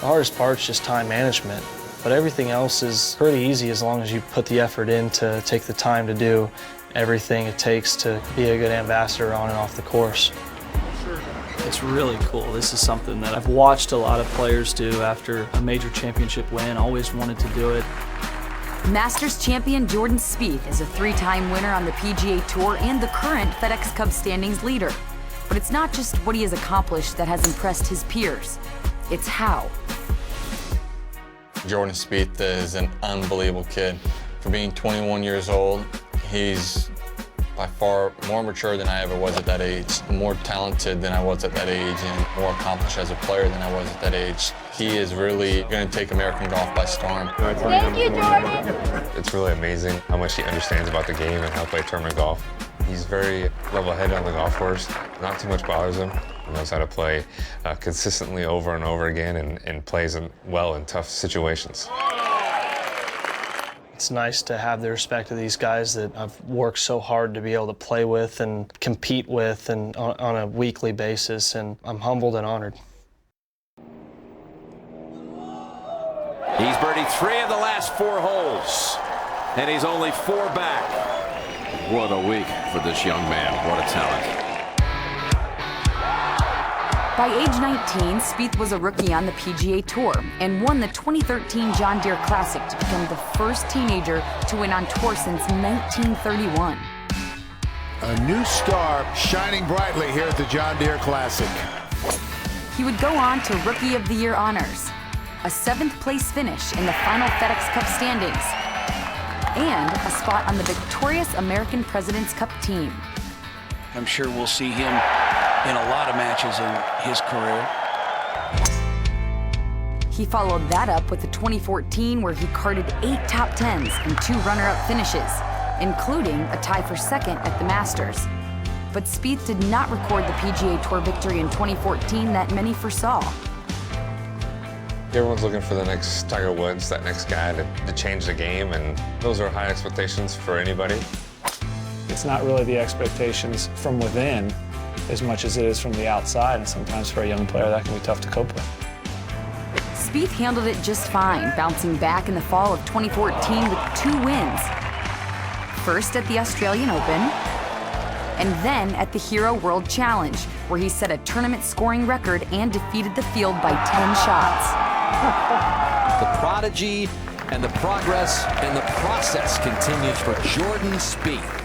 The hardest part is just time management, but everything else is pretty easy as long as you put the effort in to take the time to do everything it takes to be a good ambassador on and off the course. It's really cool. This is something that I've watched a lot of players do after a major championship win, always wanted to do it. Masters champion Jordan Spieth is a 3-time winner on the PGA Tour and the current FedEx Cup standings leader. But it's not just what he has accomplished that has impressed his peers, it's how. Jordan Spieth is an unbelievable kid. For being 21 years old, he's by far more mature than I ever was at that age, more talented than I was at that age, and more accomplished as a player than I was at that age. He is really going to take American golf by storm. Thank you, Jordan. It's really amazing how much he understands about the game and how to play tournament golf. He's very level-headed on the golf course. Not too much bothers him. He knows how to play consistently over and over again and plays well in tough situations. It's nice to have the respect of these guys that I've worked so hard to be able to play with and compete with and on a weekly basis, and I'm humbled and honored. He's birdied 3 of the last 4 holes, and he's only 4 back. What a week for this young man. What a talent. By age 19, Spieth was a rookie on the PGA Tour and won the 2013 John Deere Classic to become the first teenager to win on tour since 1931. A new star shining brightly here at the John Deere Classic. He would go on to Rookie of the Year honors, a 7th place finish in the final FedEx Cup standings, and a spot on the victorious American President's Cup team. I'm sure we'll see him in a lot of matches in his career. He followed that up with the 2014 where he carded 8 top 10s and 2 runner-up finishes, including a tie for second at the Masters. But Spieth did not record the PGA Tour victory in 2014 that many foresaw. Everyone's looking for the next Tiger Woods, that next guy to change the game, and those are high expectations for anybody. It's not really the expectations from within as much as it is from the outside, and sometimes for a young player that can be tough to cope with. Spieth handled it just fine, bouncing back in the fall of 2014 with 2 wins. First at the Australian Open, and then at the Hero World Challenge, where he set a tournament scoring record and defeated the field by 10 shots. The prodigy and the progress and the process continues for Jordan Spieth.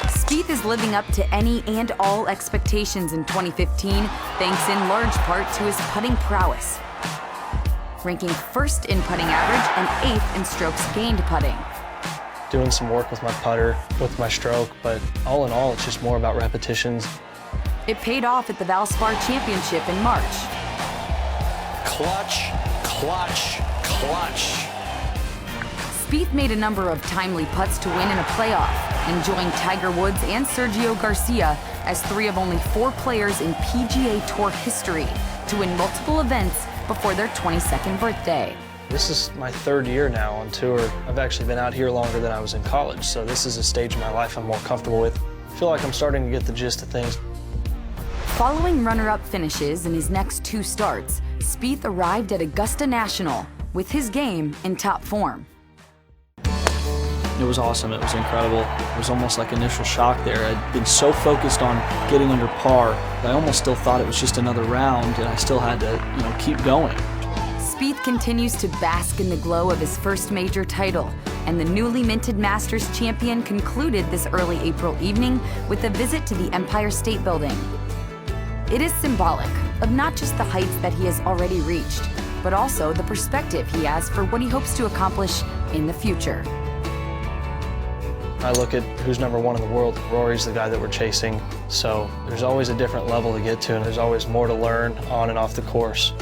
Spieth is living up to any and all expectations in 2015, thanks in large part to his putting prowess, ranking 1st in putting average and 8th in strokes gained putting. Doing some work with my putter, with my stroke, but all in all, it's just more about repetitions. It paid off at the Valspar Championship in March. Clutch, clutch, clutch. Spieth made a number of timely putts to win in a playoff, and joined Tiger Woods and Sergio Garcia as 3 of only 4 players in PGA Tour history to win multiple events before their 22nd birthday. This is my 3rd year now on tour. I've actually been out here longer than I was in college, so this is a stage in my life I'm more comfortable with. I feel like I'm starting to get the gist of things. Following runner-up finishes in his next 2 starts, Spieth arrived at Augusta National with his game in top form. It was awesome. It was incredible. It was almost like initial shock there. I'd been so focused on getting under par that I almost still thought it was just another round, and I still had to, keep going. Spieth continues to bask in the glow of his first major title, and the newly minted Masters champion concluded this early April evening with a visit to the Empire State Building. It is symbolic of not just the heights that he has already reached, but also the perspective he has for what he hopes to accomplish in the future. I look at who's #1 in the world. Rory's the guy that we're chasing. So there's always a different level to get to, and there's always more to learn on and off the course.